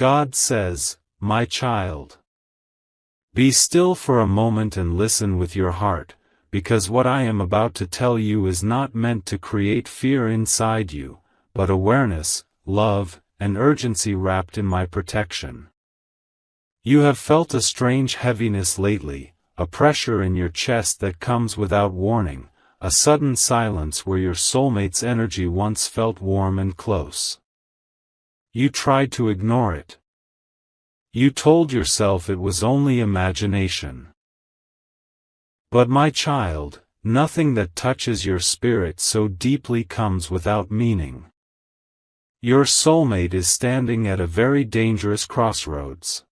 God says, "My child, be still for a moment and listen with your heart, because what I am about to tell you is not meant to create fear inside you, but awareness, love, and urgency wrapped in my protection. You have felt a strange heaviness lately, a pressure in your chest that comes without warning, a sudden silence where your soulmate's energy once felt warm and close. You tried to ignore it. You told yourself it was only imagination. But my child, nothing that touches your spirit so deeply comes without meaning. Your soulmate is standing at a very dangerous crossroads.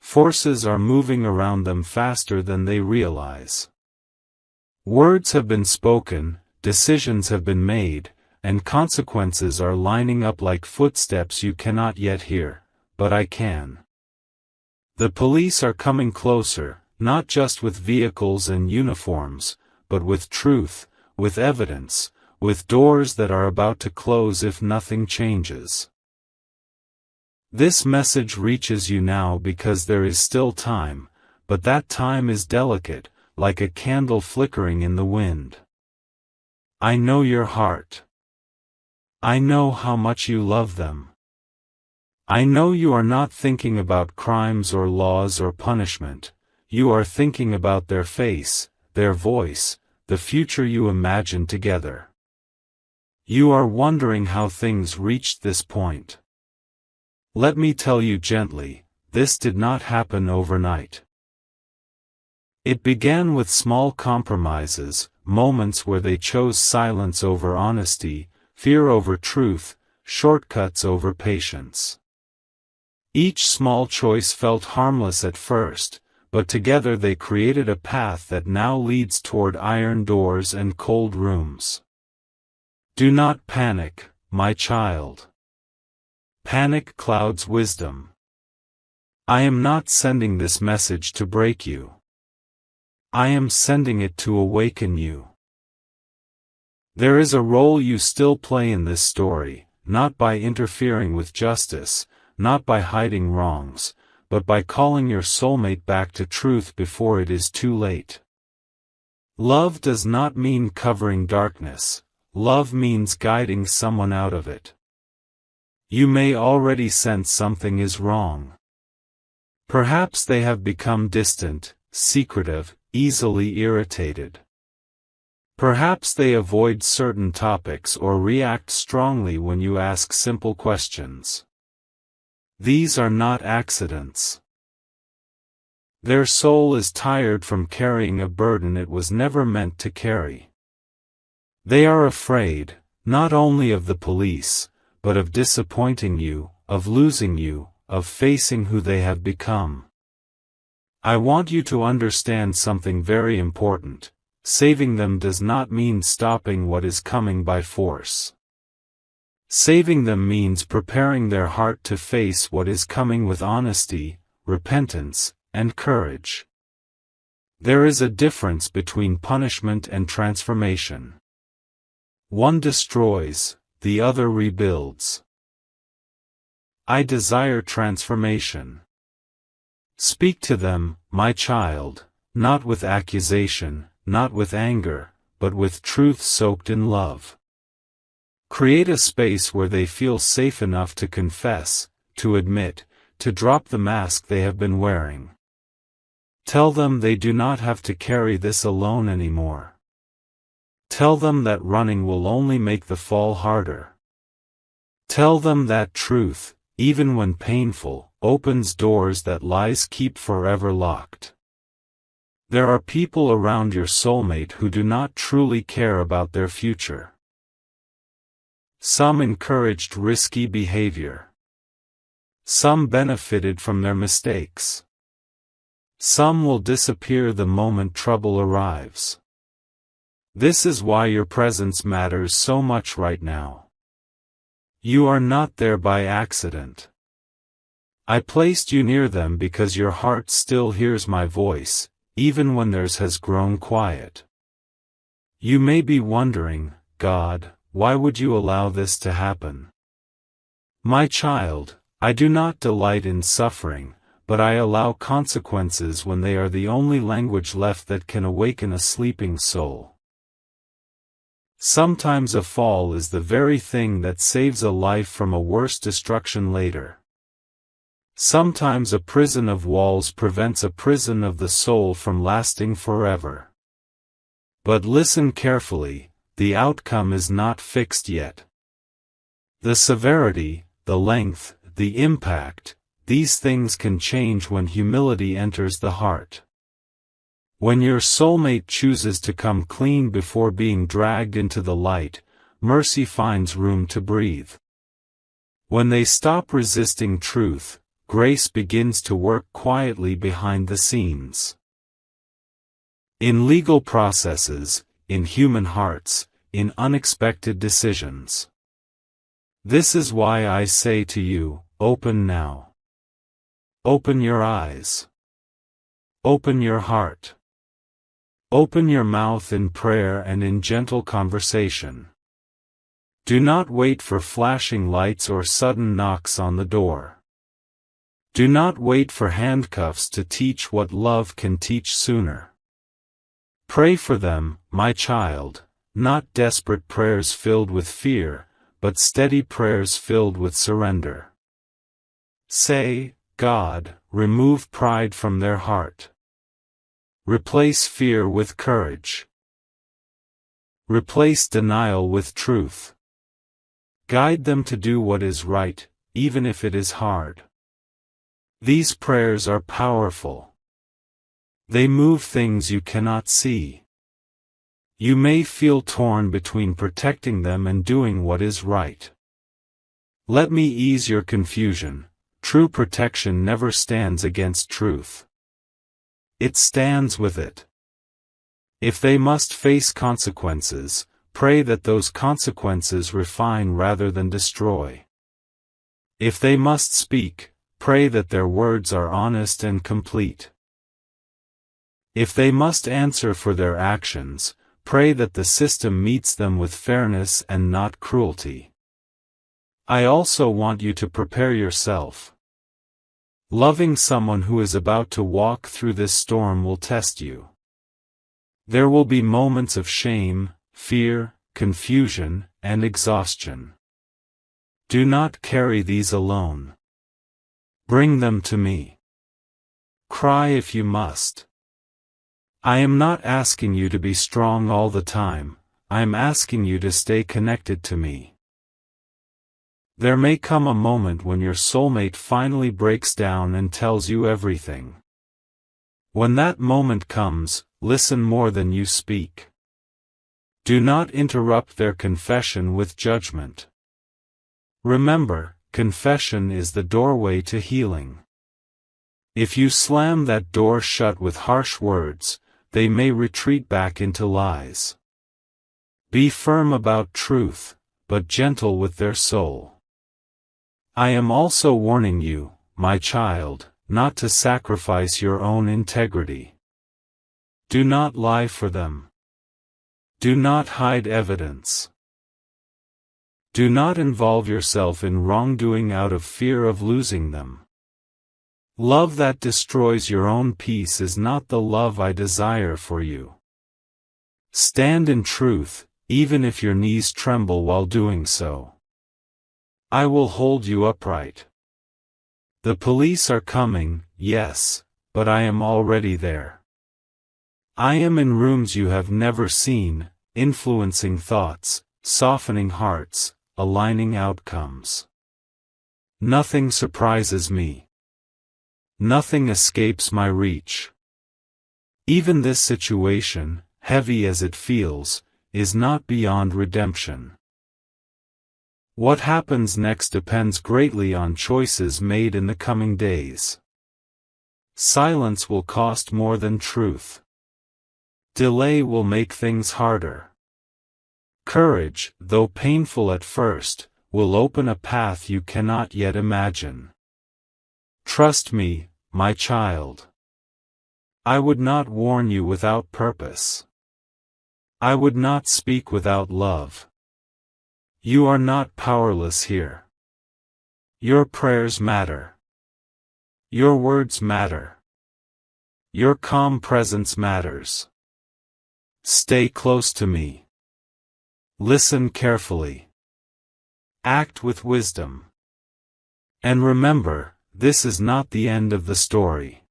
Forces are moving around them faster than they realize. Words have been spoken, decisions have been made, and consequences are lining up like footsteps you cannot yet hear, but I can. The police are coming closer, not just with vehicles and uniforms, but with truth, with evidence, with doors that are about to close if nothing changes. This message reaches you now because there is still time, but that time is delicate, like a candle flickering in the wind. I know your heart. I know how much you love them. I know you are not thinking about crimes or laws or punishment, you are thinking about their face, their voice, the future you imagine together. You are wondering how things reached this point. Let me tell you gently, this did not happen overnight. It began with small compromises, moments where they chose silence over honesty, fear over truth, shortcuts over patience. Each small choice felt harmless at first, but together they created a path that now leads toward iron doors and cold rooms. Do not panic, my child. Panic clouds wisdom. I am not sending this message to break you. I am sending it to awaken you. There is a role you still play in this story, not by interfering with justice, not by hiding wrongs, but by calling your soulmate back to truth before it is too late. Love does not mean covering darkness, love means guiding someone out of it. You may already sense something is wrong. Perhaps they have become distant, secretive, easily irritated. Perhaps they avoid certain topics or react strongly when you ask simple questions. These are not accidents. Their soul is tired from carrying a burden it was never meant to carry. They are afraid, not only of the police, but of disappointing you, of losing you, of facing who they have become. I want you to understand something very important. Saving them does not mean stopping what is coming by force. Saving them means preparing their heart to face what is coming with honesty, repentance, and courage. There is a difference between punishment and transformation. One destroys, the other rebuilds. I desire transformation. Speak to them, my child, not with accusation, not with anger, but with truth soaked in love. Create a space where they feel safe enough to confess, to admit, to drop the mask they have been wearing. Tell them they do not have to carry this alone anymore. Tell them that running will only make the fall harder. Tell them that truth, even when painful, opens doors that lies keep forever locked. There are people around your soulmate who do not truly care about their future. Some encouraged risky behavior. Some benefited from their mistakes. Some will disappear the moment trouble arrives. This is why your presence matters so much right now. You are not there by accident. I placed you near them because your heart still hears my voice, even when theirs has grown quiet. You may be wondering, God, why would you allow this to happen? My child, I do not delight in suffering, but I allow consequences when they are the only language left that can awaken a sleeping soul. Sometimes a fall is the very thing that saves a life from a worse destruction later. Sometimes a prison of walls prevents a prison of the soul from lasting forever. But listen carefully, the outcome is not fixed yet. The severity, the length, the impact, these things can change when humility enters the heart. When your soulmate chooses to come clean before being dragged into the light, mercy finds room to breathe. When they stop resisting truth, grace begins to work quietly behind the scenes. In legal processes, in human hearts, in unexpected decisions. This is why I say to you, open now. Open your eyes. Open your heart. Open your mouth in prayer and in gentle conversation. Do not wait for flashing lights or sudden knocks on the door. Do not wait for handcuffs to teach what love can teach sooner. Pray for them, my child, not desperate prayers filled with fear, but steady prayers filled with surrender. Say, God, remove pride from their heart. Replace fear with courage. Replace denial with truth. Guide them to do what is right, even if it is hard. These prayers are powerful. They move things you cannot see. You may feel torn between protecting them and doing what is right. Let me ease your confusion. True protection never stands against truth. It stands with it. If they must face consequences, pray that those consequences refine rather than destroy. If they must speak, pray that their words are honest and complete. If they must answer for their actions, pray that the system meets them with fairness and not cruelty. I also want you to prepare yourself. Loving someone who is about to walk through this storm will test you. There will be moments of shame, fear, confusion, and exhaustion. Do not carry these alone. Bring them to me. Cry if you must. I am not asking you to be strong all the time, I am asking you to stay connected to me. There may come a moment when your soulmate finally breaks down and tells you everything. When that moment comes, listen more than you speak. Do not interrupt their confession with judgment. Remember, confession is the doorway to healing. If you slam that door shut with harsh words, they may retreat back into lies. Be firm about truth, but gentle with their soul. I am also warning you, my child, not to sacrifice your own integrity. Do not lie for them. Do not hide evidence. Do not involve yourself in wrongdoing out of fear of losing them. Love that destroys your own peace is not the love I desire for you. Stand in truth, even if your knees tremble while doing so. I will hold you upright. The police are coming, yes, but I am already there. I am in rooms you have never seen, influencing thoughts, softening hearts, aligning outcomes. Nothing surprises me. Nothing escapes my reach. Even this situation, heavy as it feels, is not beyond redemption. What happens next depends greatly on choices made in the coming days. Silence will cost more than truth. Delay will make things harder. Courage, though painful at first, will open a path you cannot yet imagine. Trust me, my child. I would not warn you without purpose. I would not speak without love. You are not powerless here. Your prayers matter. Your words matter. Your calm presence matters. Stay close to me. Listen carefully. Act with wisdom. And remember, this is not the end of the story.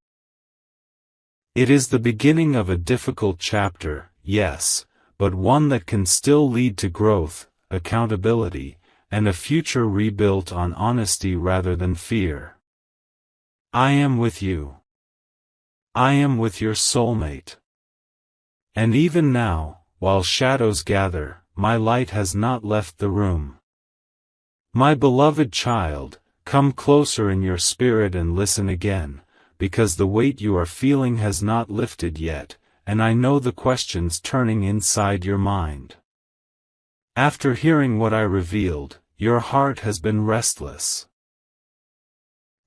It is the beginning of a difficult chapter, yes, but one that can still lead to growth, accountability, and a future rebuilt on honesty rather than fear. I am with you. I am with your soulmate. And even now, while shadows gather, my light has not left the room. My beloved child, come closer in your spirit and listen again, because the weight you are feeling has not lifted yet, and I know the questions turning inside your mind. After hearing what I revealed, your heart has been restless.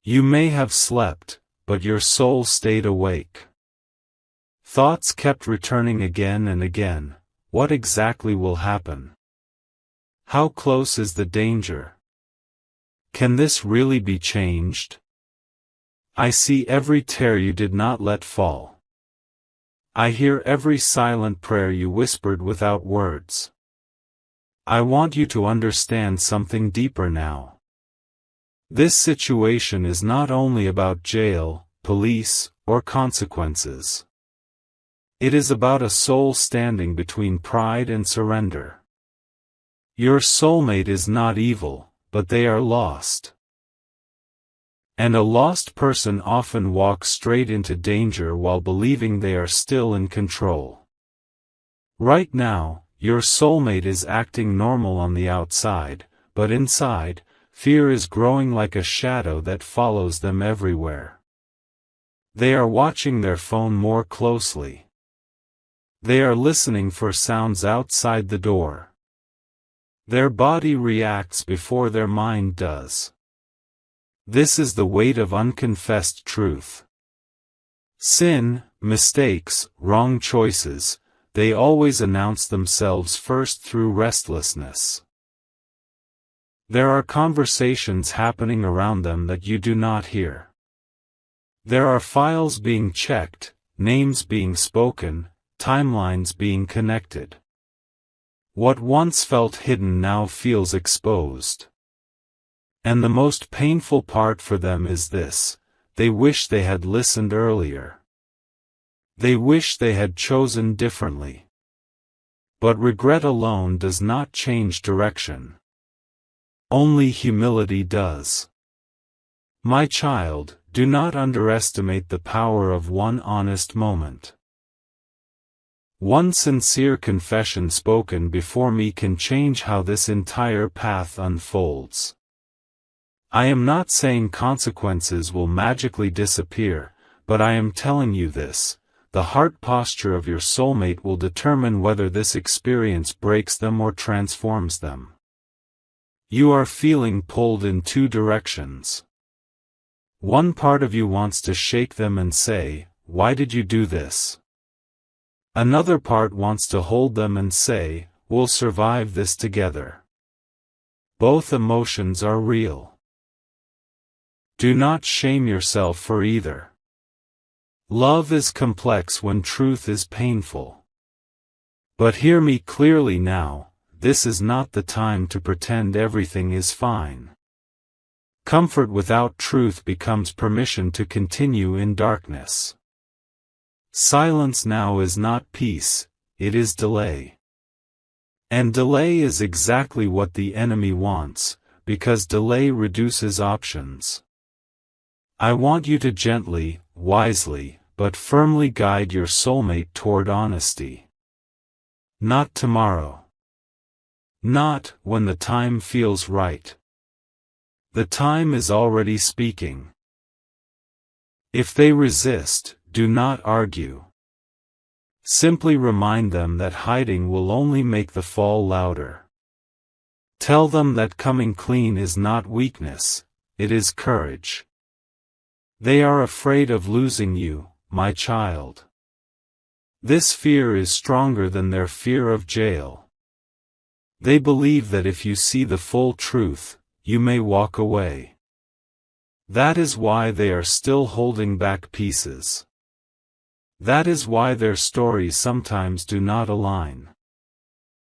You may have slept, but your soul stayed awake. Thoughts kept returning again and again. What exactly will happen? How close is the danger? Can this really be changed? I see every tear you did not let fall. I hear every silent prayer you whispered without words. I want you to understand something deeper now. This situation is not only about jail, police, or consequences. It is about a soul standing between pride and surrender. Your soulmate is not evil, but they are lost. And a lost person often walks straight into danger while believing they are still in control. Right now, your soulmate is acting normal on the outside, but inside, fear is growing like a shadow that follows them everywhere. They are watching their phone more closely. They are listening for sounds outside the door. Their body reacts before their mind does. This is the weight of unconfessed truth. Sin, mistakes, wrong choices, they always announce themselves first through restlessness. There are conversations happening around them that you do not hear. There are files being checked, names being spoken, timelines being connected. What once felt hidden now feels exposed. And the most painful part for them is this: they wish they had listened earlier. They wish they had chosen differently. But regret alone does not change direction. Only humility does. My child, do not underestimate the power of one honest moment. One sincere confession spoken before me can change how this entire path unfolds. I am not saying consequences will magically disappear, but I am telling you this: the heart posture of your soulmate will determine whether this experience breaks them or transforms them. You are feeling pulled in two directions. One part of you wants to shake them and say, "Why did you do this?" Another part wants to hold them and say, "We'll survive this together." Both emotions are real. Do not shame yourself for either. Love is complex when truth is painful. But hear me clearly now, this is not the time to pretend everything is fine. Comfort without truth becomes permission to continue in darkness. Silence now is not peace, it is delay. And delay is exactly what the enemy wants, because delay reduces options. I want you to gently, wisely, but firmly guide your soulmate toward honesty. Not tomorrow. Not when the time feels right. The time is already speaking. If they resist, do not argue. Simply remind them that hiding will only make the fall louder. Tell them that coming clean is not weakness, it is courage. They are afraid of losing you, my child. This fear is stronger than their fear of jail. They believe that if you see the full truth, you may walk away. That is why they are still holding back pieces. That is why their stories sometimes do not align.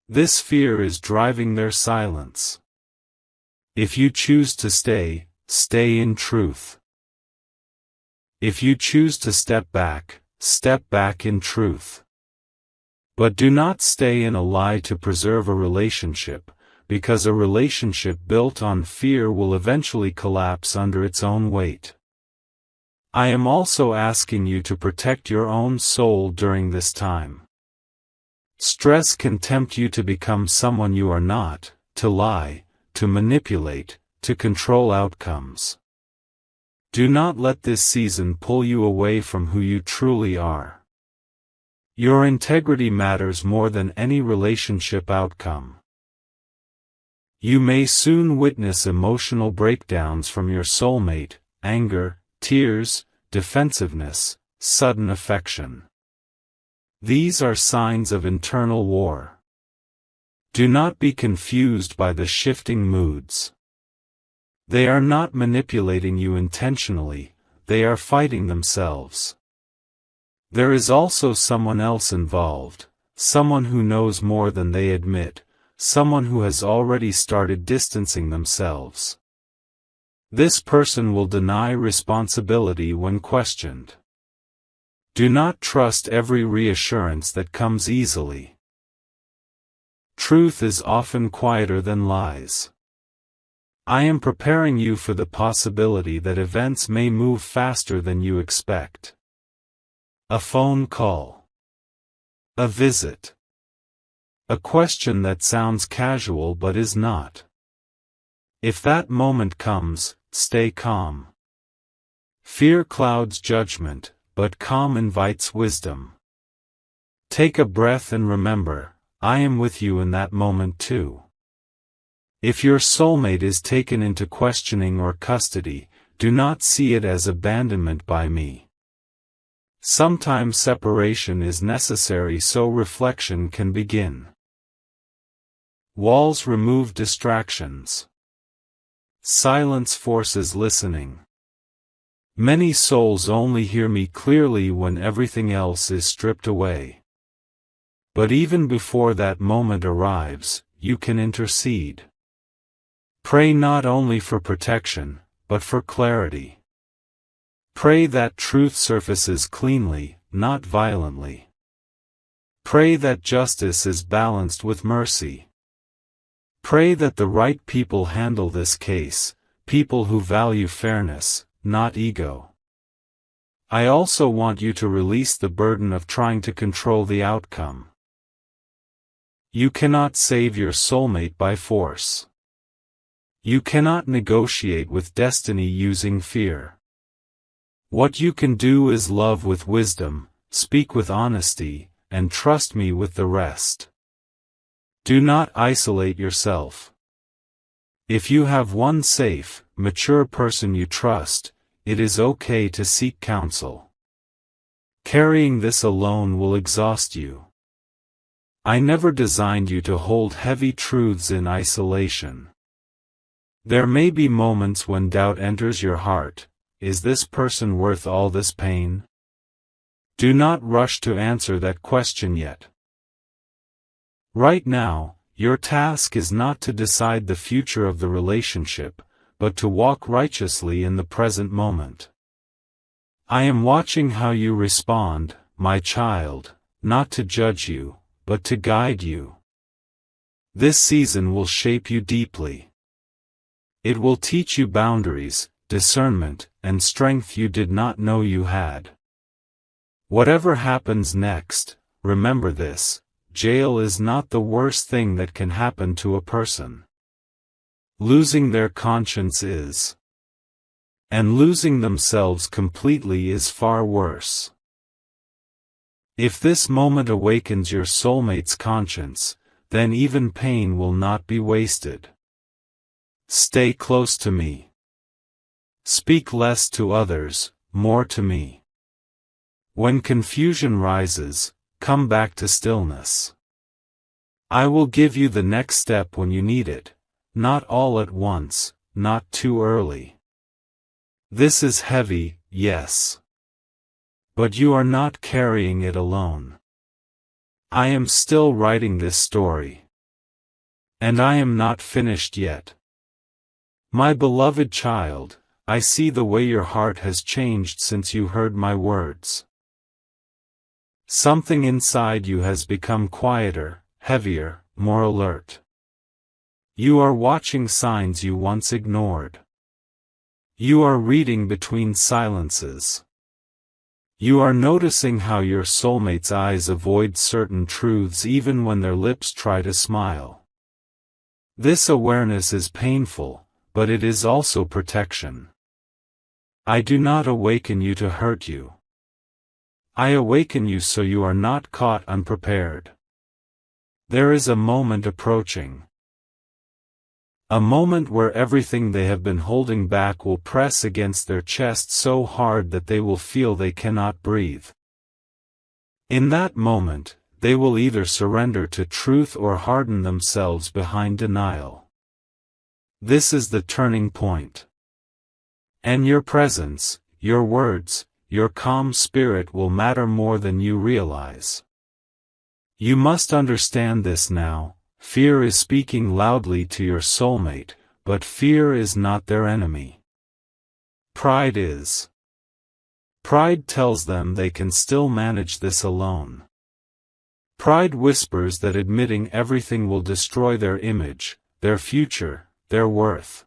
This fear is driving their silence. If you choose to stay, stay in truth. If you choose to step back in truth. But do not stay in a lie to preserve a relationship, because a relationship built on fear will eventually collapse under its own weight. I am also asking you to protect your own soul during this time. Stress can tempt you to become someone you are not, to lie, to manipulate, to control outcomes. Do not let this season pull you away from who you truly are. Your integrity matters more than any relationship outcome. You may soon witness emotional breakdowns from your soulmate, anger, tears, defensiveness, sudden affection. These are signs of internal war. Do not be confused by the shifting moods. They are not manipulating you intentionally, they are fighting themselves. There is also someone else involved, someone who knows more than they admit, someone who has already started distancing themselves. This person will deny responsibility when questioned. Do not trust every reassurance that comes easily. Truth is often quieter than lies. I am preparing you for the possibility that events may move faster than you expect. A phone call. A visit. A question that sounds casual but is not. If that moment comes, stay calm. Fear clouds judgment, but calm invites wisdom. Take a breath and remember, I am with you in that moment too. If your soulmate is taken into questioning or custody, do not see it as abandonment by me. Sometimes separation is necessary so reflection can begin. Walls remove distractions. Silence forces listening. Many souls only hear me clearly when everything else is stripped away. But even before that moment arrives, you can intercede. Pray not only for protection, but for clarity. Pray that truth surfaces cleanly, not violently. Pray that justice is balanced with mercy. Pray that the right people handle this case, people who value fairness, not ego. I also want you to release the burden of trying to control the outcome. You cannot save your soulmate by force. You cannot negotiate with destiny using fear. What you can do is love with wisdom, speak with honesty, and trust me with the rest. Do not isolate yourself. If you have one safe, mature person you trust, it is okay to seek counsel. Carrying this alone will exhaust you. I never designed you to hold heavy truths in isolation. There may be moments when doubt enters your heart. Is this person worth all this pain? Do not rush to answer that question yet. Right now, your task is not to decide the future of the relationship, but to walk righteously in the present moment. I am watching how you respond, my child, not to judge you, but to guide you. This season will shape you deeply. It will teach you boundaries, discernment, and strength you did not know you had. Whatever happens next, remember this. Jail is not the worst thing that can happen to a person. Losing their conscience is. And losing themselves completely is far worse. If this moment awakens your soulmate's conscience, then even pain will not be wasted. Stay close to me. Speak less to others, more to me. When confusion rises, come back to stillness. I will give you the next step when you need it, not all at once, not too early. This is heavy, yes. But you are not carrying it alone. I am still writing this story. And I am not finished yet. My beloved child, I see the way your heart has changed since you heard my words. Something inside you has become quieter, heavier, more alert. You are watching signs you once ignored. You are reading between silences. You are noticing how your soulmate's eyes avoid certain truths even when their lips try to smile. This awareness is painful, but it is also protection. I do not awaken you to hurt you. I awaken you so you are not caught unprepared. There is a moment approaching. A moment where everything they have been holding back will press against their chest so hard that they will feel they cannot breathe. In that moment, they will either surrender to truth or harden themselves behind denial. This is the turning point. And your presence, your words, your calm spirit will matter more than you realize. You must understand this now. Fear is speaking loudly to your soulmate, but fear is not their enemy. Pride is. Pride tells them they can still manage this alone. Pride whispers that admitting everything will destroy their image, their future, their worth.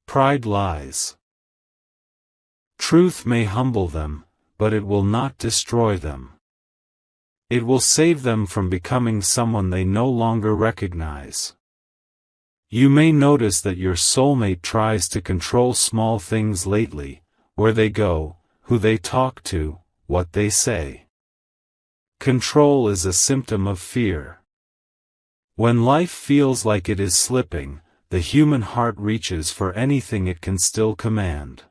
Pride lies. Truth may humble them, but it will not destroy them. It will save them from becoming someone they no longer recognize. You may notice that your soulmate tries to control small things lately, where they go, who they talk to, what they say. Control is a symptom of fear. When life feels like it is slipping, the human heart reaches for anything it can still command.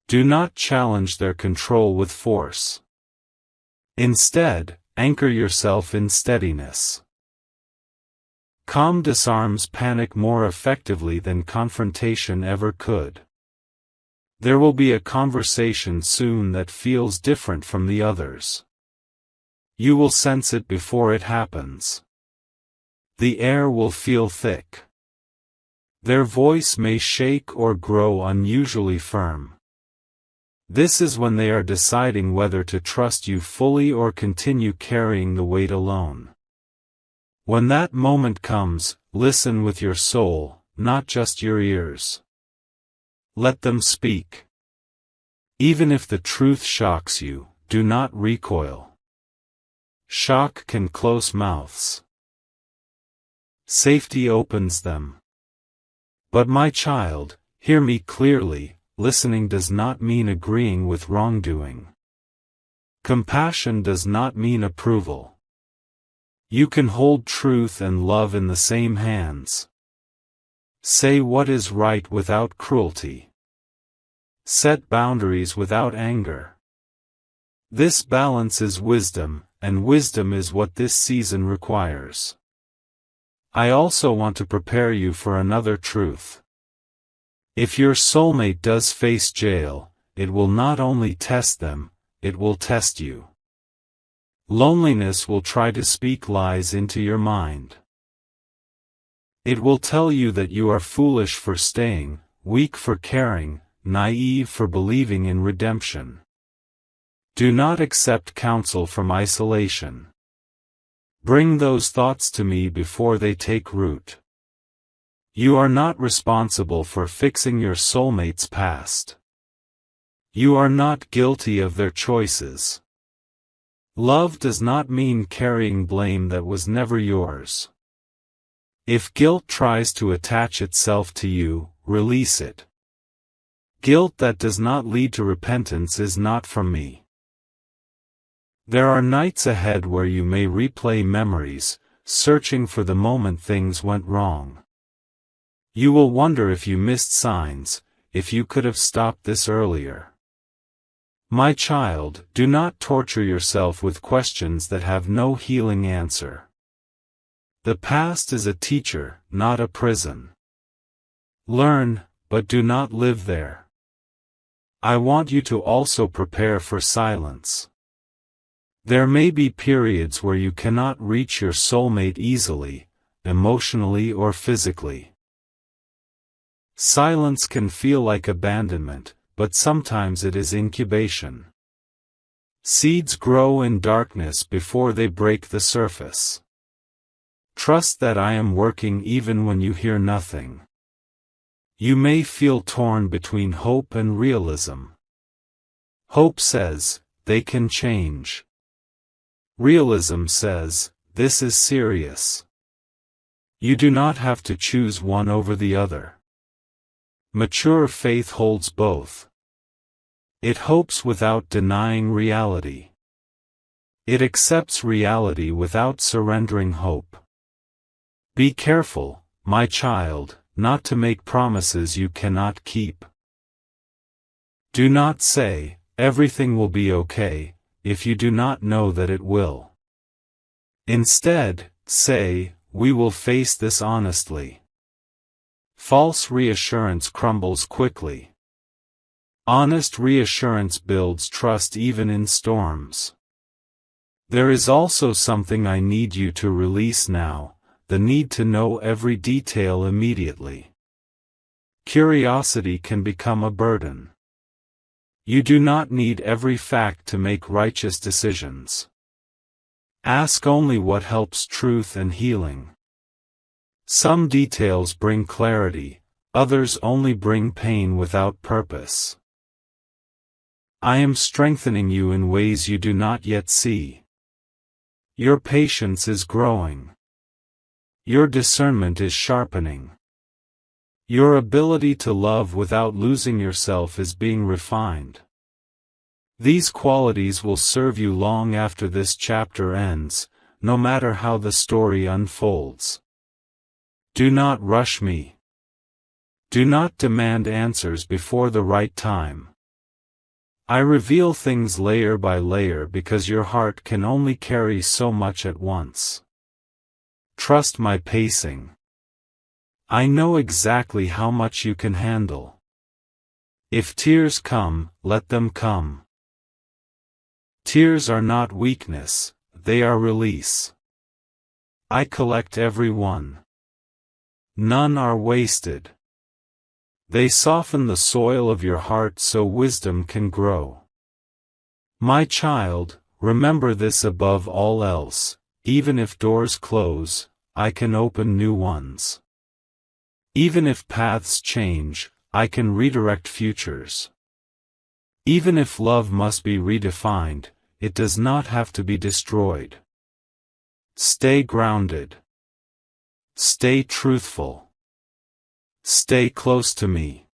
Do not challenge their control with force. Instead, anchor yourself in steadiness. Calm disarms panic more effectively than confrontation ever could. There will be a conversation soon that feels different from the others. You will sense it before it happens. The air will feel thick. Their voice may shake or grow unusually firm. This is when they are deciding whether to trust you fully or continue carrying the weight alone. When that moment comes, listen with your soul, not just your ears. Let them speak. Even if the truth shocks you, do not recoil. Shock can close mouths. Safety opens them. But my child, hear me clearly. Listening does not mean agreeing with wrongdoing. Compassion does not mean approval. You can hold truth and love in the same hands. Say what is right without cruelty. Set boundaries without anger. This balance is wisdom, and wisdom is what this season requires. I also want to prepare you for another truth. If your soulmate does face jail, it will not only test them, it will test you. Loneliness will try to speak lies into your mind. It will tell you that you are foolish for staying, weak for caring, naive for believing in redemption. Do not accept counsel from isolation. Bring those thoughts to me before they take root. You are not responsible for fixing your soulmate's past. You are not guilty of their choices. Love does not mean carrying blame that was never yours. If guilt tries to attach itself to you, release it. Guilt that does not lead to repentance is not from me. There are nights ahead where you may replay memories, searching for the moment things went wrong. You will wonder if you missed signs, if you could have stopped this earlier. My child, do not torture yourself with questions that have no healing answer. The past is a teacher, not a prison. Learn, but do not live there. I want you to also prepare for silence. There may be periods where you cannot reach your soulmate easily, emotionally or physically. Silence can feel like abandonment, but sometimes it is incubation. Seeds grow in darkness before they break the surface. Trust that I am working even when you hear nothing. You may feel torn between hope and realism. Hope says, they can change. Realism says, this is serious. You do not have to choose one over the other. Mature faith holds both. It hopes without denying reality. It accepts reality without surrendering hope. Be careful, my child, not to make promises you cannot keep. Do not say, everything will be okay, if you do not know that it will. Instead, say, we will face this honestly. False reassurance crumbles quickly. Honest reassurance builds trust even in storms. There is also something I need you to release now, the need to know every detail immediately. Curiosity can become a burden. You do not need every fact to make righteous decisions. Ask only what helps truth and healing. Some details bring clarity, others only bring pain without purpose. I am strengthening you in ways you do not yet see. Your patience is growing. Your discernment is sharpening. Your ability to love without losing yourself is being refined. These qualities will serve you long after this chapter ends, no matter how the story unfolds. Do not rush me. Do not demand answers before the right time. I reveal things layer by layer because your heart can only carry so much at once. Trust my pacing. I know exactly how much you can handle. If tears come, let them come. Tears are not weakness, they are release. I collect every one. None are wasted. They soften the soil of your heart so wisdom can grow. My child, remember this above all else, even if doors close, I can open new ones. Even if paths change, I can redirect futures. Even if love must be redefined, it does not have to be destroyed. Stay grounded. Stay truthful. Stay close to me.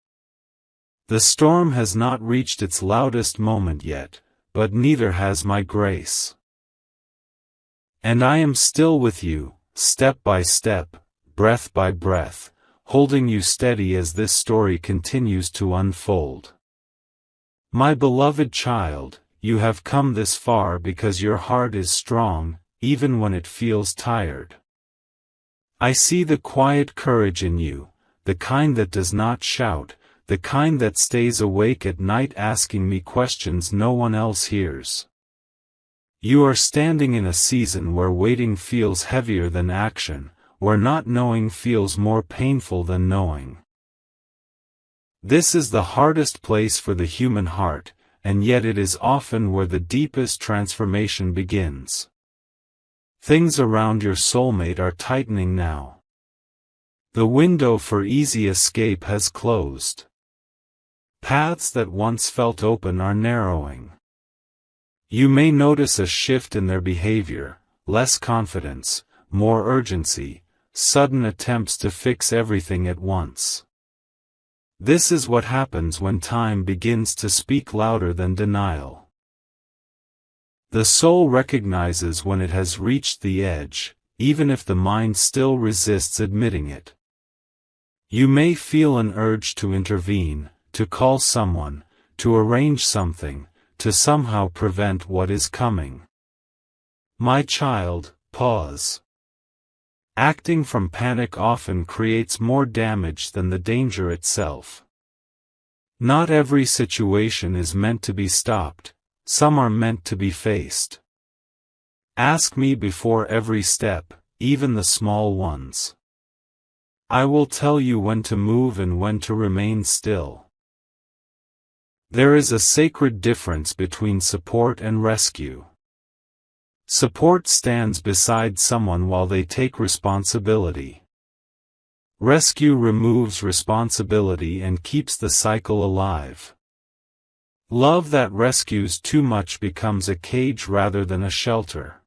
The storm has not reached its loudest moment yet, but neither has my grace. And I am still with you, step by step, breath by breath, holding you steady as this story continues to unfold. My beloved child, you have come this far because your heart is strong, even when it feels tired. I see the quiet courage in you, the kind that does not shout, the kind that stays awake at night asking me questions no one else hears. You are standing in a season where waiting feels heavier than action, where not knowing feels more painful than knowing. This is the hardest place for the human heart, and yet it is often where the deepest transformation begins. Things around your soulmate are tightening now. The window for easy escape has closed. Paths that once felt open are narrowing. You may notice a shift in their behavior, less confidence, more urgency, sudden attempts to fix everything at once. This is what happens when time begins to speak louder than denial. The soul recognizes when it has reached the edge, even if the mind still resists admitting it. You may feel an urge to intervene, to call someone, to arrange something, to somehow prevent what is coming. My child, pause. Acting from panic often creates more damage than the danger itself. Not every situation is meant to be stopped, some are meant to be faced. Ask me before every step, even the small ones. I will tell you when to move and when to remain still. There is a sacred difference between support and rescue. Support stands beside someone while they take responsibility. Rescue removes responsibility and keeps the cycle alive. Love that rescues too much becomes a cage rather than a shelter.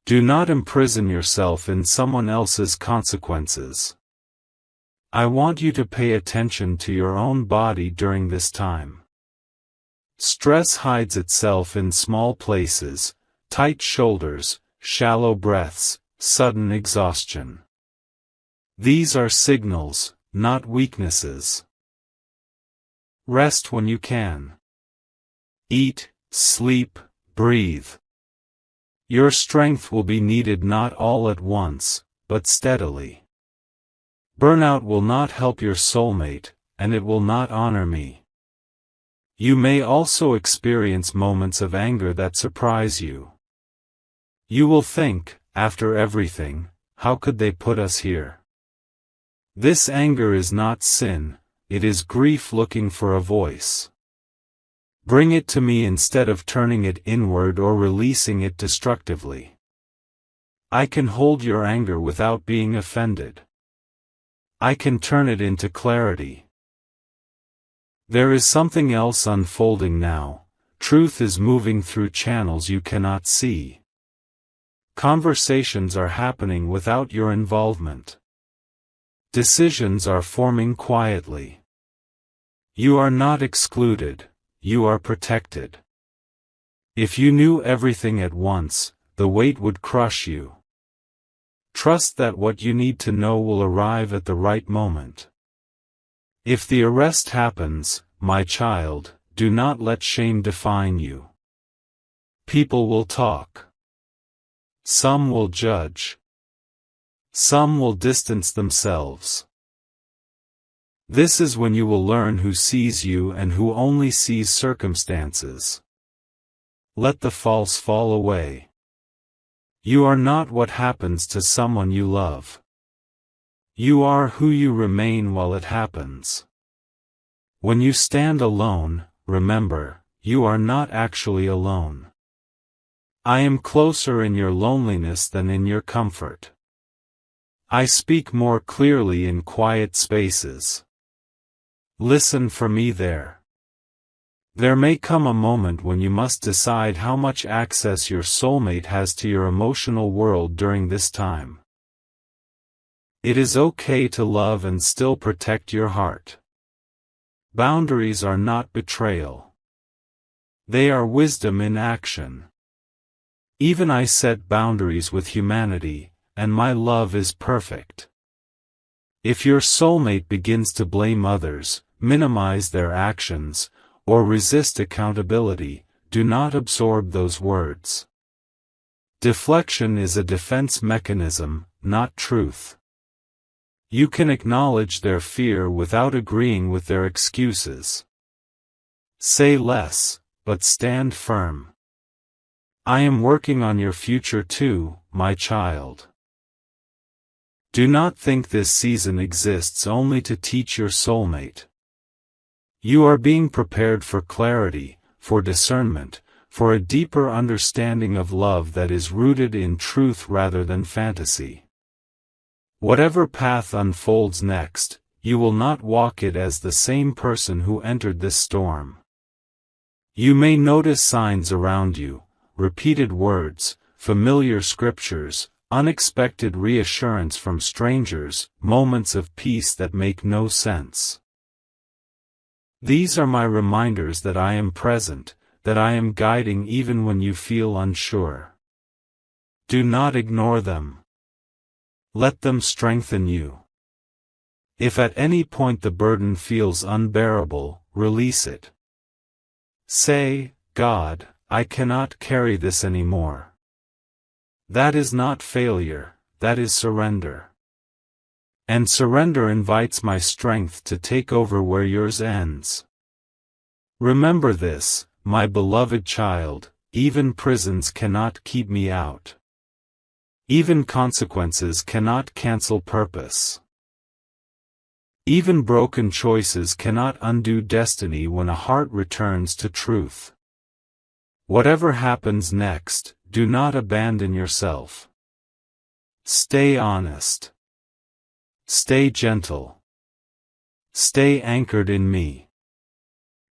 Do not imprison yourself in someone else's consequences. I want you to pay attention to your own body during this time. Stress hides itself in small places, tight shoulders, shallow breaths, sudden exhaustion. These are signals, not weaknesses. Rest when you can. Eat, sleep, breathe. Your strength will be needed not all at once, but steadily. Burnout will not help your soulmate, and it will not honor me. You may also experience moments of anger that surprise you. You will think, after everything, how could they put us here? This anger is not sin, it is grief looking for a voice. Bring it to me instead of turning it inward or releasing it destructively. I can hold your anger without being offended. I can turn it into clarity. There is something else unfolding now. Truth is moving through channels you cannot see. Conversations are happening without your involvement. Decisions are forming quietly. You are not excluded, you are protected. If you knew everything at once, the weight would crush you. Trust that what you need to know will arrive at the right moment. If the arrest happens, my child, do not let shame define you. People will talk. Some will judge. Some will distance themselves. This is when you will learn who sees you and who only sees circumstances. Let the false fall away. You are not what happens to someone you love. You are who you remain while it happens. When you stand alone, remember, you are not actually alone. I am closer in your loneliness than in your comfort. I speak more clearly in quiet spaces. Listen for me there. There may come a moment when you must decide how much access your soulmate has to your emotional world during this time. It is okay to love and still protect your heart. Boundaries are not betrayal. They are wisdom in action. Even I set boundaries with humanity, and my love is perfect. If your soulmate begins to blame others, minimize their actions, or resist accountability, do not absorb those words. Deflection is a defense mechanism, not truth. You can acknowledge their fear without agreeing with their excuses. Say less, but stand firm. I am working on your future too, my child. Do not think this season exists only to teach your soulmate. You are being prepared for clarity, for discernment, for a deeper understanding of love that is rooted in truth rather than fantasy. Whatever path unfolds next, you will not walk it as the same person who entered this storm. You may notice signs around you, repeated words, familiar scriptures, unexpected reassurance from strangers, moments of peace that make no sense. These are my reminders that I am present, that I am guiding even when you feel unsure. Do not ignore them. Let them strengthen you. If at any point the burden feels unbearable, release it. Say, God, I cannot carry this anymore. That is not failure, that is surrender. And surrender invites my strength to take over where yours ends. Remember this, my beloved child, even prisons cannot keep me out. Even consequences cannot cancel purpose. Even broken choices cannot undo destiny when a heart returns to truth. Whatever happens next, do not abandon yourself. Stay honest. Stay gentle. Stay anchored in me.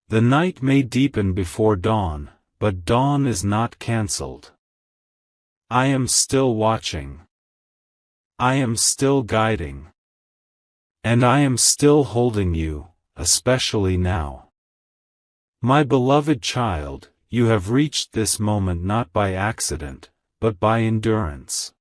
The night may deepen before dawn, but dawn is not cancelled. I am still watching. I am still guiding. And I am still holding you, especially now. My beloved child, you have reached this moment not by accident, but by endurance.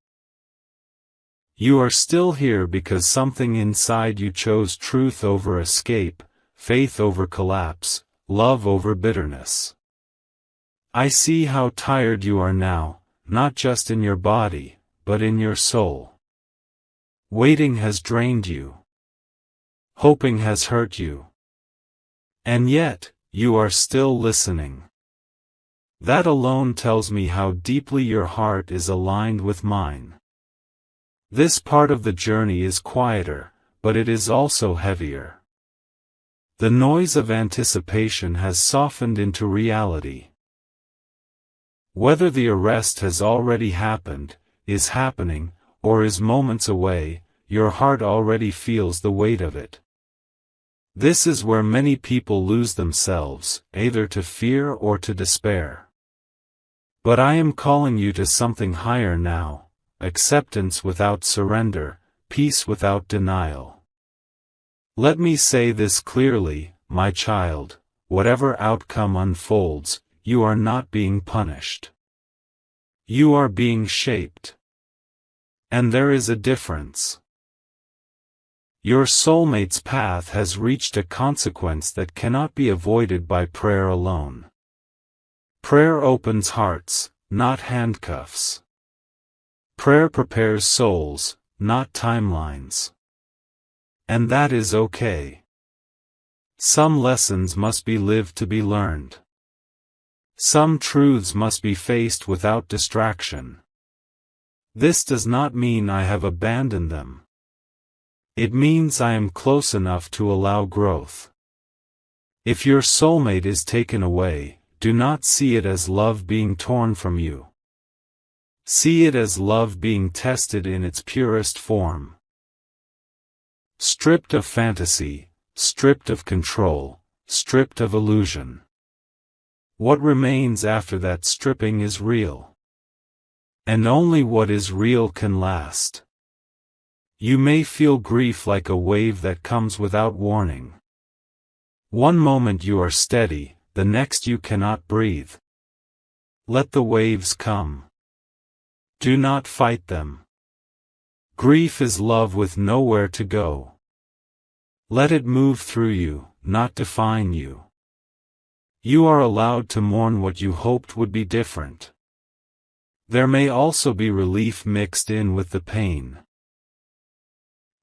You are still here because something inside you chose truth over escape, faith over collapse, love over bitterness. I see how tired you are now, not just in your body, but in your soul. Waiting has drained you. Hoping has hurt you. And yet, you are still listening. That alone tells me how deeply your heart is aligned with mine. This part of the journey is quieter, but it is also heavier. The noise of anticipation has softened into reality. Whether the arrest has already happened, is happening, or is moments away, your heart already feels the weight of it. This is where many people lose themselves, either to fear or to despair. But I am calling you to something higher now, acceptance without surrender, peace without denial. Let me say this clearly, my child, whatever outcome unfolds, you are not being punished. You are being shaped. And there is a difference. Your soulmate's path has reached a consequence that cannot be avoided by prayer alone. Prayer opens hearts, not handcuffs. Prayer prepares souls, not timelines. And that is okay. Some lessons must be lived to be learned. Some truths must be faced without distraction. This does not mean I have abandoned them. It means I am close enough to allow growth. If your soulmate is taken away, do not see it as love being torn from you. See it as love being tested in its purest form. Stripped of fantasy, stripped of control, stripped of illusion. What remains after that stripping is real. And only what is real can last. You may feel grief like a wave that comes without warning. One moment you are steady, the next you cannot breathe. Let the waves come. Do not fight them. Grief is love with nowhere to go. Let it move through you, not define you. You are allowed to mourn what you hoped would be different. There may also be relief mixed in with the pain.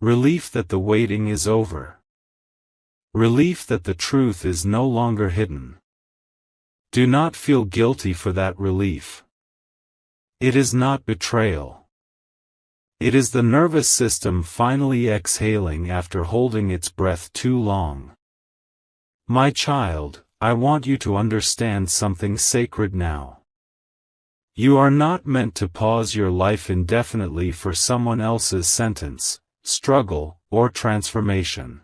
Relief that the waiting is over. Relief that the truth is no longer hidden. Do not feel guilty for that relief. It is not betrayal. It is the nervous system finally exhaling after holding its breath too long. My child, I want you to understand something sacred now. You are not meant to pause your life indefinitely for someone else's sentence, struggle, or transformation.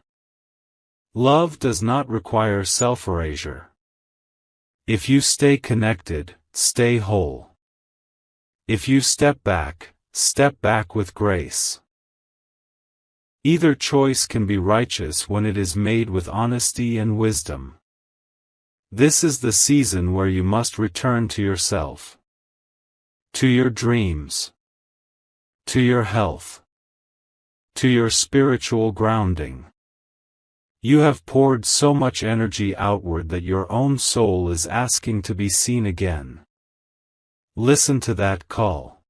Love does not require self-erasure. If you stay connected, stay whole. If you step back with grace. Either choice can be righteous when it is made with honesty and wisdom. This is the season where you must return to yourself. To your dreams. To your health. To your spiritual grounding. You have poured so much energy outward that your own soul is asking to be seen again. Listen to that call.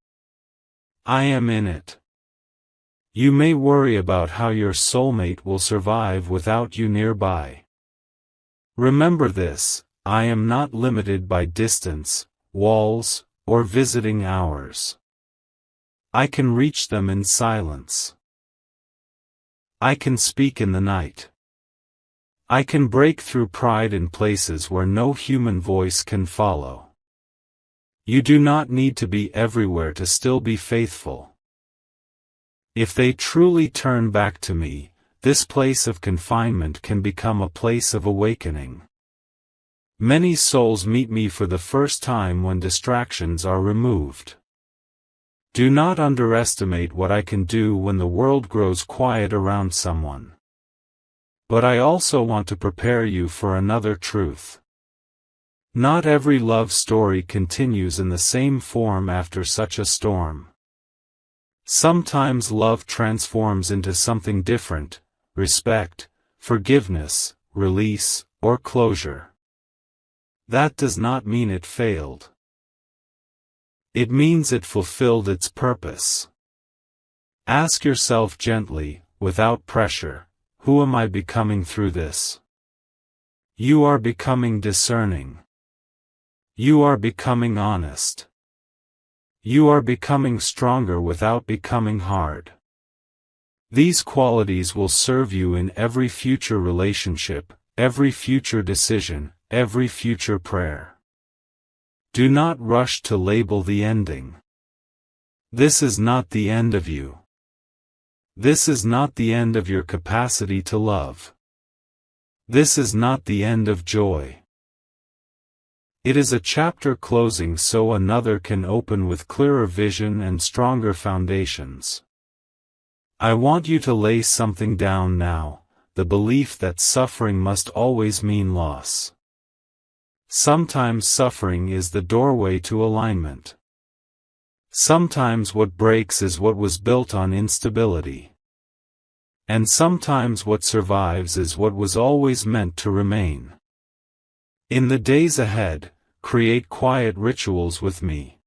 I am in it. You may worry about how your soulmate will survive without you nearby. Remember this: I am not limited by distance, walls, or visiting hours. I can reach them in silence. I can speak in the night. I can break through pride in places where no human voice can follow. You do not need to be everywhere to still be faithful. If they truly turn back to me, this place of confinement can become a place of awakening. Many souls meet me for the first time when distractions are removed. Do not underestimate what I can do when the world grows quiet around someone. But I also want to prepare you for another truth. Not every love story continues in the same form after such a storm. Sometimes love transforms into something different: respect, forgiveness, release, or closure. That does not mean it failed. It means it fulfilled its purpose. Ask yourself gently, without pressure, who am I becoming through this? You are becoming discerning. You are becoming honest. You are becoming stronger without becoming hard. These qualities will serve you in every future relationship, every future decision, every future prayer. Do not rush to label the ending. This is not the end of you. This is not the end of your capacity to love. This is not the end of joy. It is a chapter closing so another can open with clearer vision and stronger foundations. I want you to lay something down now: the belief that suffering must always mean loss. Sometimes suffering is the doorway to alignment. Sometimes what breaks is what was built on instability. And sometimes what survives is what was always meant to remain. In the days ahead, create quiet rituals with me.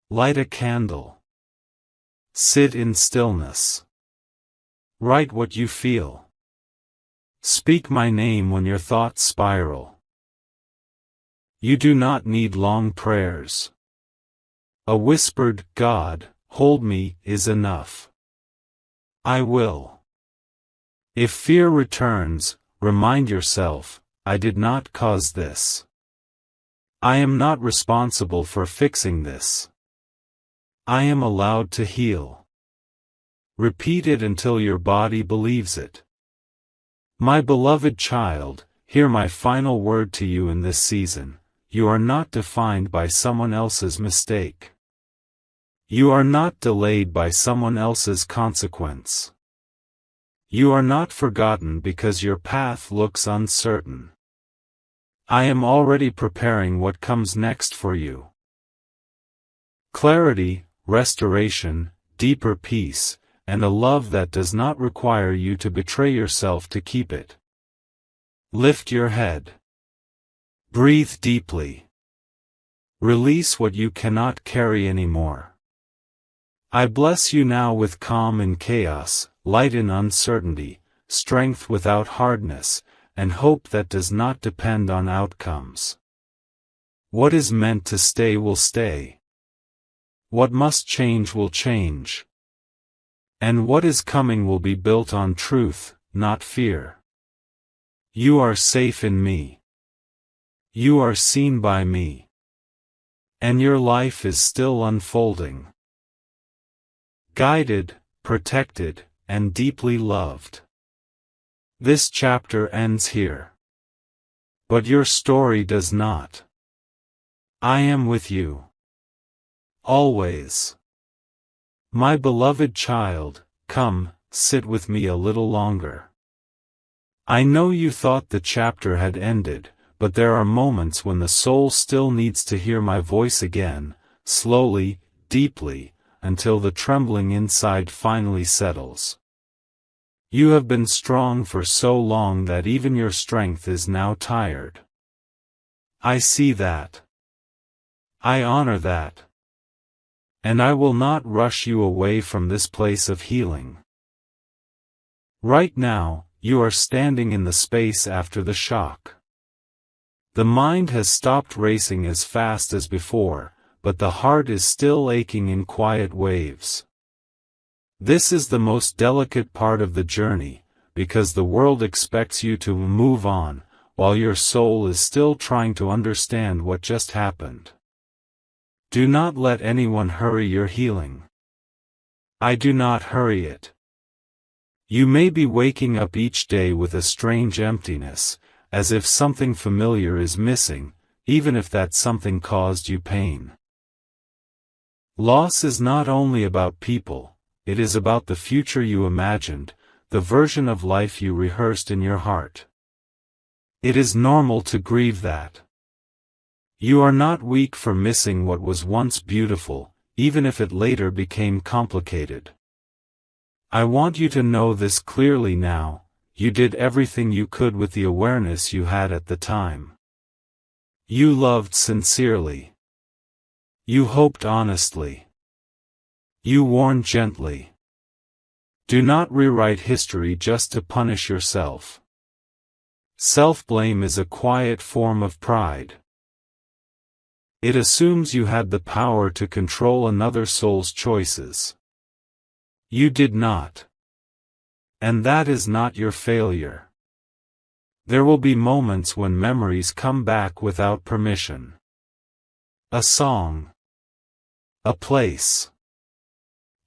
Light a candle. Sit in stillness. Write what you feel. Speak my name when your thoughts spiral. You do not need long prayers. A whispered, "God, hold me," is enough. I will. If fear returns, remind yourself, I did not cause this. I am not responsible for fixing this. I am allowed to heal. Repeat it until your body believes it. My beloved child, hear my final word to you in this season: you are not defined by someone else's mistake. You are not delayed by someone else's consequence. You are not forgotten because your path looks uncertain. I am already preparing what comes next for you. Clarity, restoration, deeper peace, and a love that does not require you to betray yourself to keep it. Lift your head. Breathe deeply. Release what you cannot carry anymore. I bless you now with calm in chaos, light in uncertainty, strength without hardness, and hope that does not depend on outcomes. What is meant to stay will stay. What must change will change. And what is coming will be built on truth, not fear. You are safe in me. You are seen by me. And your life is still unfolding. Guided, protected, and deeply loved. This chapter ends here. But your story does not. I am with you. Always. My beloved child, come, sit with me a little longer. I know you thought the chapter had ended, but there are moments when the soul still needs to hear my voice again, slowly, deeply, until the trembling inside finally settles. You have been strong for so long that even your strength is now tired. I see that. I honor that. And I will not rush you away from this place of healing. Right now, you are standing in the space after the shock. The mind has stopped racing as fast as before, but the heart is still aching in quiet waves. This is the most delicate part of the journey, because the world expects you to move on, while your soul is still trying to understand what just happened. Do not let anyone hurry your healing. I do not hurry it. You may be waking up each day with a strange emptiness, as if something familiar is missing, even if that something caused you pain. Loss is not only about people, it is about the future you imagined, the version of life you rehearsed in your heart. It is normal to grieve that. You are not weak for missing what was once beautiful, even if it later became complicated. I want you to know this clearly now: you did everything you could with the awareness you had at the time. You loved sincerely. You hoped honestly. You warned gently. Do not rewrite history just to punish yourself. Self-blame is a quiet form of pride. It assumes you had the power to control another soul's choices. You did not. And that is not your failure. There will be moments when memories come back without permission. A song. A place.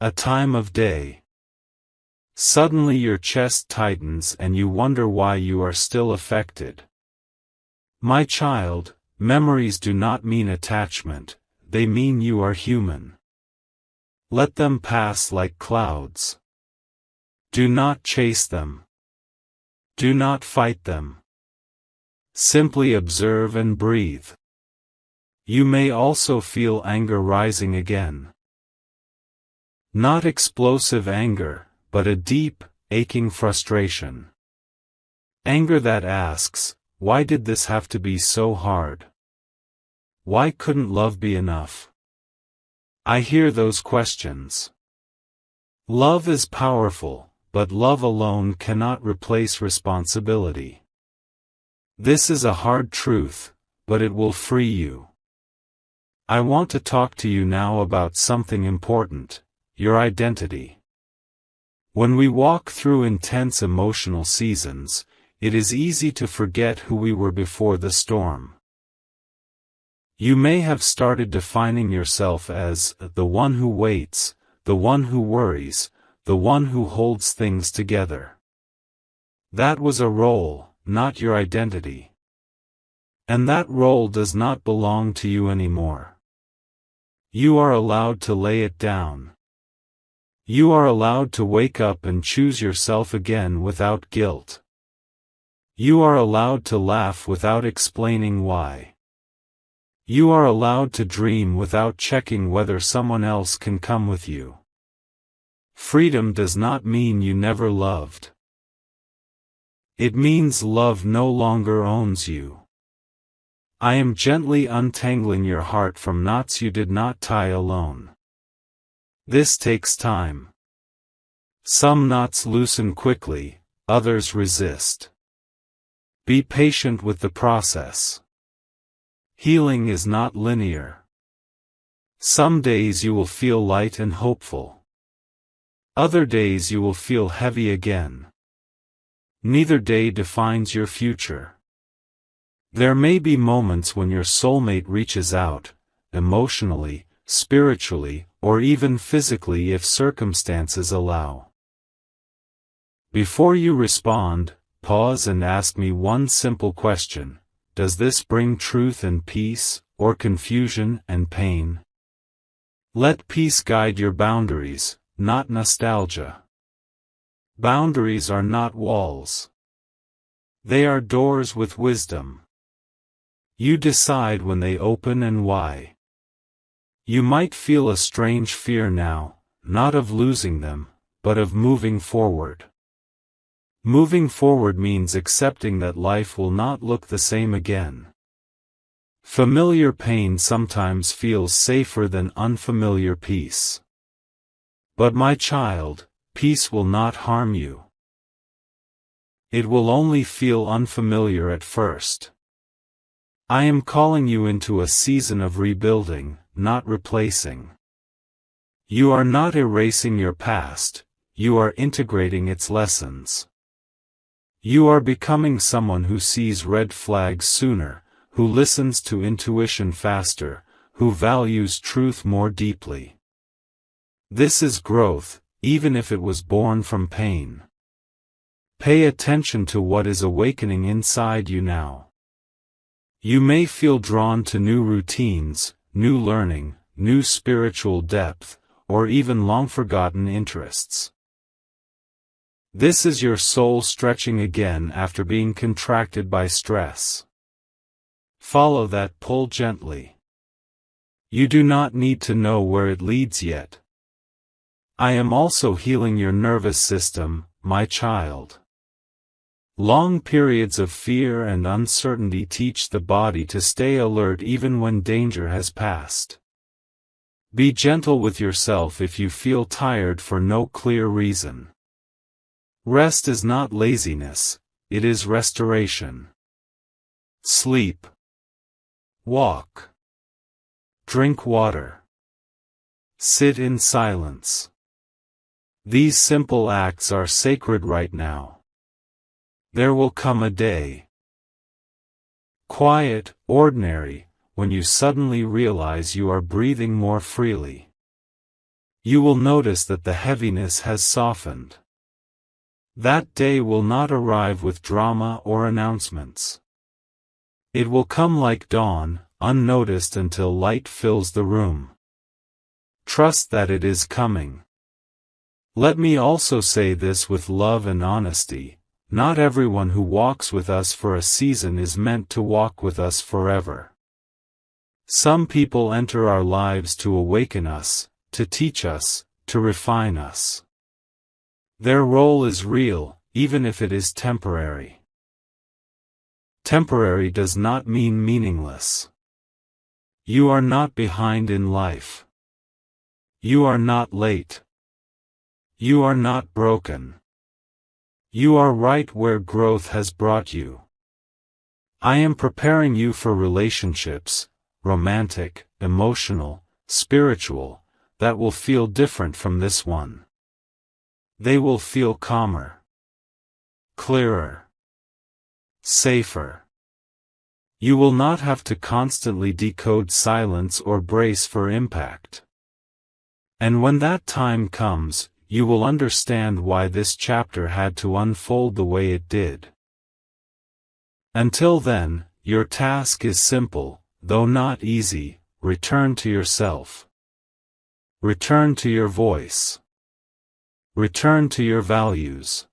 A time of day. Suddenly your chest tightens and you wonder why you are still affected. My child, memories do not mean attachment, they mean you are human. Let them pass like clouds. Do not chase them. Do not fight them. Simply observe and breathe. You may also feel anger rising again. Not explosive anger, but a deep, aching frustration. Anger that asks, why did this have to be so hard? Why couldn't love be enough? I hear those questions. Love is powerful, but love alone cannot replace responsibility. This is a hard truth, but it will free you. I want to talk to you now about something important: your identity. When we walk through intense emotional seasons, it is easy to forget who we were before the storm. You may have started defining yourself as the one who waits, the one who worries, the one who holds things together. That was a role, not your identity. And that role does not belong to you anymore. You are allowed to lay it down. You are allowed to wake up and choose yourself again without guilt. You are allowed to laugh without explaining why. You are allowed to dream without checking whether someone else can come with you. Freedom does not mean you never loved. It means love no longer owns you. I am gently untangling your heart from knots you did not tie alone. This takes time. Some knots loosen quickly, others resist. Be patient with the process. Healing is not linear. Some days you will feel light and hopeful. Other days you will feel heavy again. Neither day defines your future. There may be moments when your soulmate reaches out, emotionally, spiritually, or even physically if circumstances allow. Before you respond, pause and ask me one simple question: does this bring truth and peace, or confusion and pain? Let peace guide your boundaries, not nostalgia. Boundaries are not walls. They are doors with wisdom. You decide when they open and why. You might feel a strange fear now, not of losing them, but of moving forward. Moving forward means accepting that life will not look the same again. Familiar pain sometimes feels safer than unfamiliar peace. But my child, peace will not harm you. It will only feel unfamiliar at first. I am calling you into a season of rebuilding, not replacing. You are not erasing your past, you are integrating its lessons. You are becoming someone who sees red flags sooner, who listens to intuition faster, who values truth more deeply. This is growth, even if it was born from pain. Pay attention to what is awakening inside you now. You may feel drawn to new routines, new learning, new spiritual depth, or even long-forgotten interests. This is your soul stretching again after being contracted by stress. Follow that pull gently. You do not need to know where it leads yet. I am also healing your nervous system, my child. Long periods of fear and uncertainty teach the body to stay alert even when danger has passed. Be gentle with yourself if you feel tired for no clear reason. Rest is not laziness, it is restoration. Sleep. Walk. Drink water. Sit in silence. These simple acts are sacred right now. There will come a day. Quiet, ordinary, when you suddenly realize you are breathing more freely. You will notice that the heaviness has softened. That day will not arrive with drama or announcements. It will come like dawn, unnoticed until light fills the room. Trust that it is coming. Let me also say this with love and honesty, not everyone who walks with us for a season is meant to walk with us forever. Some people enter our lives to awaken us, to teach us, to refine us. Their role is real, even if it is temporary. Temporary does not mean meaningless. You are not behind in life. You are not late. You are not broken. You are right where growth has brought you. I am preparing you for relationships, romantic, emotional, spiritual, that will feel different from this one. They will feel calmer, clearer, safer. You will not have to constantly decode silence or brace for impact. And when that time comes, you will understand why this chapter had to unfold the way it did. Until then, your task is simple, though not easy: return to yourself. Return to your voice. Return to your values.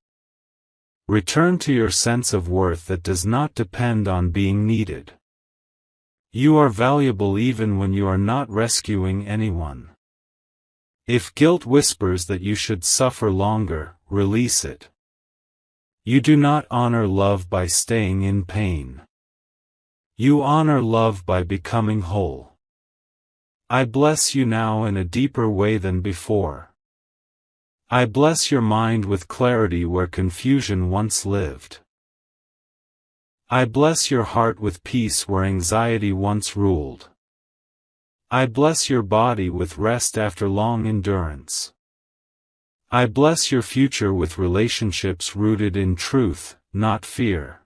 Return to your sense of worth that does not depend on being needed. You are valuable even when you are not rescuing anyone. If guilt whispers that you should suffer longer, release it. You do not honor love by staying in pain. You honor love by becoming whole. I bless you now in a deeper way than before. I bless your mind with clarity where confusion once lived. I bless your heart with peace where anxiety once ruled. I bless your body with rest after long endurance. I bless your future with relationships rooted in truth, not fear.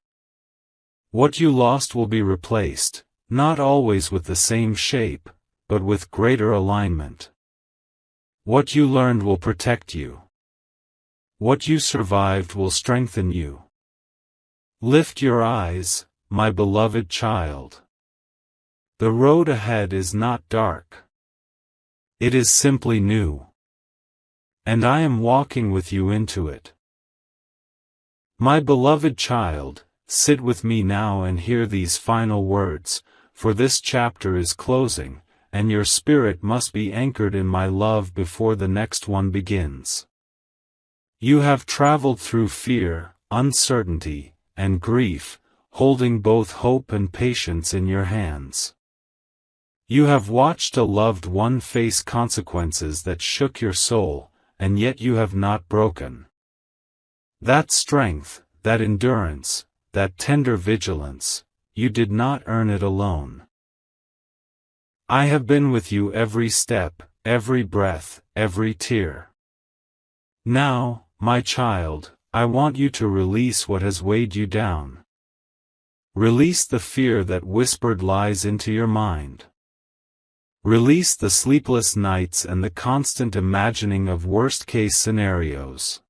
What you lost will be replaced, not always with the same shape, but with greater alignment. What you learned will protect you. What you survived will strengthen you. Lift your eyes, my beloved child. The road ahead is not dark. It is simply new. And I am walking with you into it. My beloved child, sit with me now and hear these final words, for this chapter is closing, and your spirit must be anchored in my love before the next one begins. You have traveled through fear, uncertainty, and grief, holding both hope and patience in your hands. You have watched a loved one face consequences that shook your soul, and yet you have not broken. That strength, that endurance, that tender vigilance, you did not earn it alone. I have been with you every step, every breath, every tear. Now, my child, I want you to release what has weighed you down. Release the fear that whispered lies into your mind. Release the sleepless nights and the constant imagining of worst-case scenarios.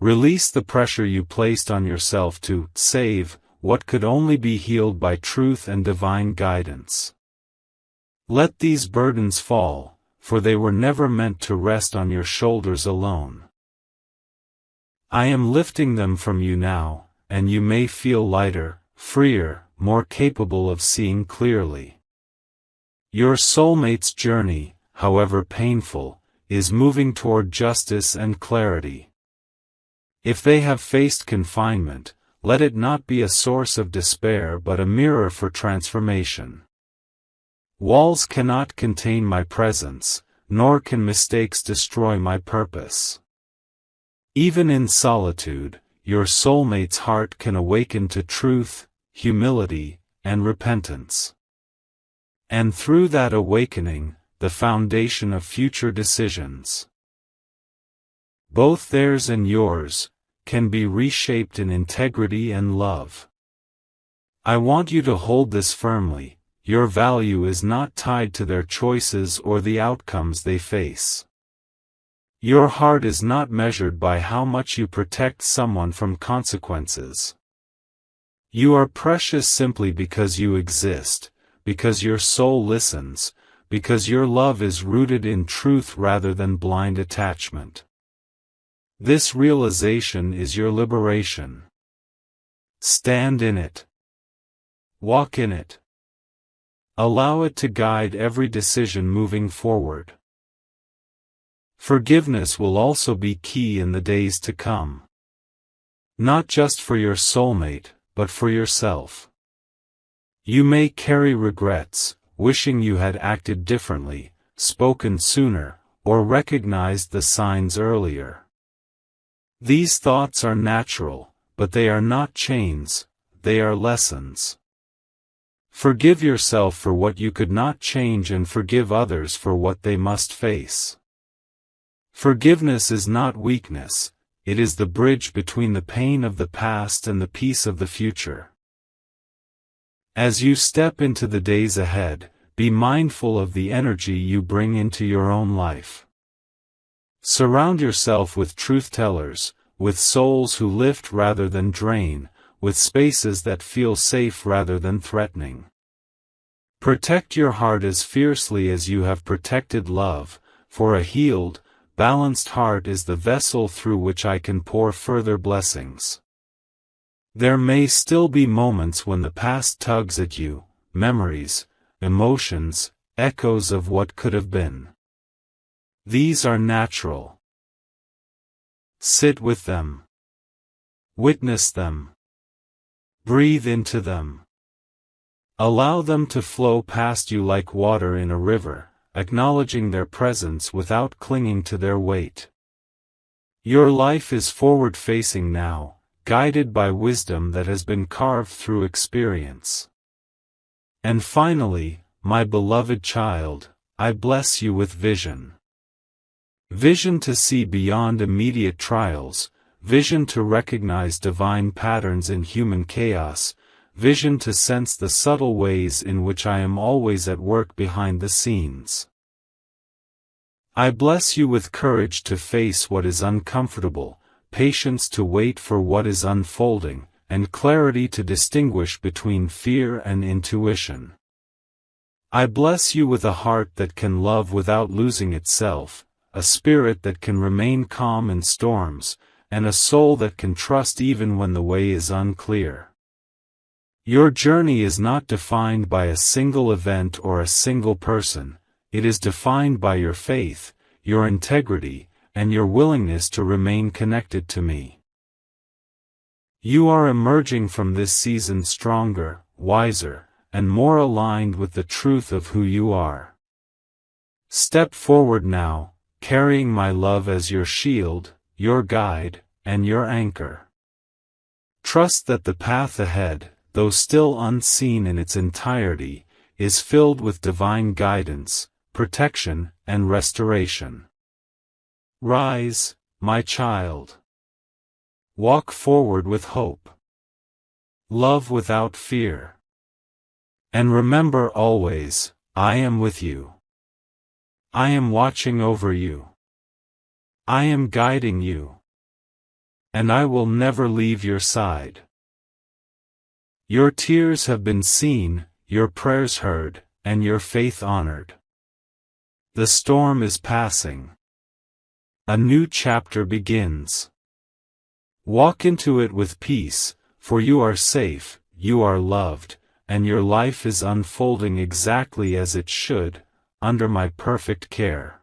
Release the pressure you placed on yourself to save what could only be healed by truth and divine guidance. Let these burdens fall, for they were never meant to rest on your shoulders alone. I am lifting them from you now, and you may feel lighter, freer, more capable of seeing clearly. Your soulmate's journey, however painful, is moving toward justice and clarity. If they have faced confinement, let it not be a source of despair but a mirror for transformation. Walls cannot contain my presence, nor can mistakes destroy my purpose. Even in solitude, your soulmate's heart can awaken to truth, humility, and repentance. And through that awakening, the foundation of future decisions, both theirs and yours, can be reshaped in integrity and love. I want you to hold this firmly: your value is not tied to their choices or the outcomes they face. Your heart is not measured by how much you protect someone from consequences. You are precious simply because you exist, because your soul listens, because your love is rooted in truth rather than blind attachment. This realization is your liberation. Stand in it. Walk in it. Allow it to guide every decision moving forward. Forgiveness will also be key in the days to come. Not just for your soulmate, but for yourself. You may carry regrets, wishing you had acted differently, spoken sooner, or recognized the signs earlier. These thoughts are natural, but they are not chains, they are lessons. Forgive yourself for what you could not change and forgive others for what they must face. Forgiveness is not weakness, it is the bridge between the pain of the past and the peace of the future. As you step into the days ahead, be mindful of the energy you bring into your own life. Surround yourself with truth-tellers, with souls who lift rather than drain, with spaces that feel safe rather than threatening. Protect your heart as fiercely as you have protected love, for a healed, balanced heart is the vessel through which I can pour further blessings. There may still be moments when the past tugs at you, memories, emotions, echoes of what could have been. These are natural. Sit with them. Witness them. Breathe into them. Allow them to flow past you like water in a river, acknowledging their presence without clinging to their weight. Your life is forward-facing now, guided by wisdom that has been carved through experience. And finally, my beloved child, I bless you with vision. Vision to see beyond immediate trials, vision to recognize divine patterns in human chaos, vision to sense the subtle ways in which I am always at work behind the scenes. I bless you with courage to face what is uncomfortable, patience to wait for what is unfolding, and clarity to distinguish between fear and intuition. I bless you with a heart that can love without losing itself, a spirit that can remain calm in storms, and a soul that can trust even when the way is unclear. Your journey is not defined by a single event or a single person, it is defined by your faith, your integrity, and your willingness to remain connected to me. You are emerging from this season stronger, wiser, and more aligned with the truth of who you are. Step forward now, carrying my love as your shield, your guide, and your anchor. Trust that the path ahead, though still unseen in its entirety, is filled with divine guidance, protection, and restoration. Rise, my child. Walk forward with hope. Love without fear. And remember always, I am with you. I am watching over you. I am guiding you. And I will never leave your side. Your tears have been seen, your prayers heard, and your faith honored. The storm is passing. A new chapter begins. Walk into it with peace, for you are safe, you are loved, and your life is unfolding exactly as it should, under my perfect care.